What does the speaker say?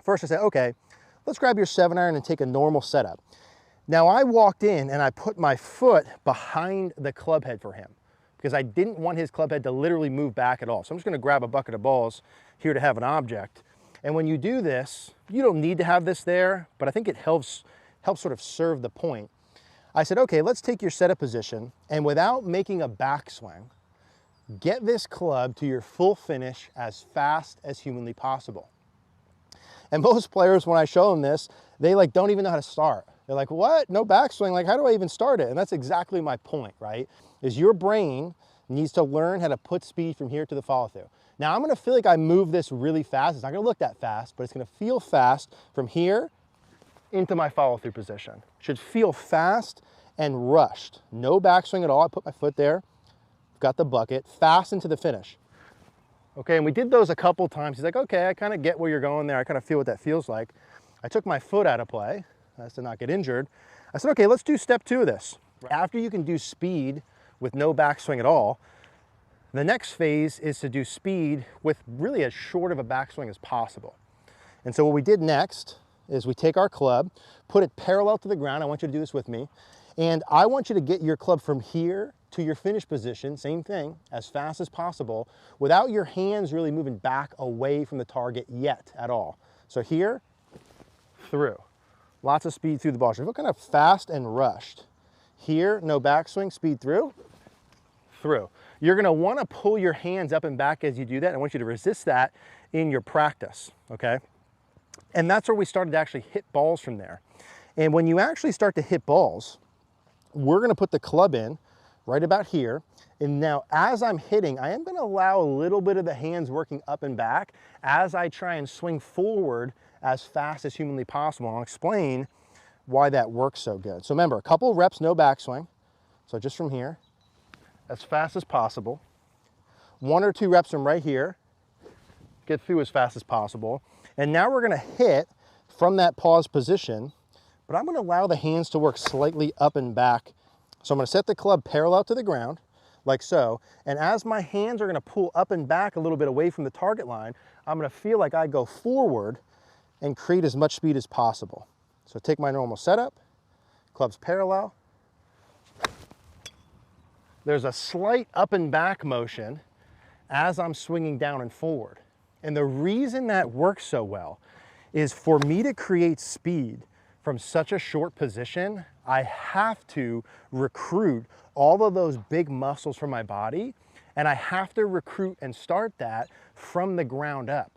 First I said, okay, let's grab your 7-iron and take a normal setup. Now I walked in and I put my foot behind the club head for him because I didn't want his club head to literally move back at all. So I'm just gonna grab a bucket of balls here to have an object. And when you do this, you don't need to have this there, but I think it helps sort of serve the point. I said, okay, let's take your setup position and without making a backswing, get this club to your full finish as fast as humanly possible. And most players, when I show them this, they like don't even know how to start. They're like, what? No backswing? Like, how do I even start it? And that's exactly my point, right? Is your brain needs to learn how to put speed from here to the follow through. Now I'm gonna feel like I move this really fast. It's not gonna look that fast, but it's gonna feel fast from here into my follow through position. Should feel fast and rushed. No backswing at all. I put my foot there, got the bucket, fast into the finish. Okay, and we did those a couple times. He's like, okay, I kind of get where you're going there. I kind of feel what that feels like. I took my foot out of play, that's to not get injured. I said, okay, let's do step 2 of this. After you can do speed with no backswing at all, the next phase is to do speed with really as short of a backswing as possible. And so what we did next is we take our club, put it parallel to the ground. I want you to do this with me. And I want you to get your club from here to your finish position, same thing, as fast as possible, without your hands really moving back away from the target yet at all. So here, through. Lots of speed through the ball. So feel kind of fast and rushed. Here, no backswing, speed through, through. You're gonna wanna pull your hands up and back as you do that. I want you to resist that in your practice, okay? And that's where we started to actually hit balls from there. And when you actually start to hit balls, we're gonna put the club in right about here. And now as I'm hitting, I am gonna allow a little bit of the hands working up and back as I try and swing forward as fast as humanly possible. And I'll explain why that works so good. So remember, a couple of reps, no backswing. So just from here, as fast as possible. 1 or 2 reps from right here, get through as fast as possible. And now we're gonna hit from that pause position, but I'm gonna allow the hands to work slightly up and back. So I'm gonna set the club parallel to the ground, like so. And as my hands are gonna pull up and back a little bit away from the target line, I'm gonna feel like I go forward and create as much speed as possible. So take my normal setup, club's parallel. There's a slight up and back motion as I'm swinging down and forward. And the reason that works so well is for me to create speed from such a short position, I have to recruit all of those big muscles from my body, and I have to recruit and start that from the ground up.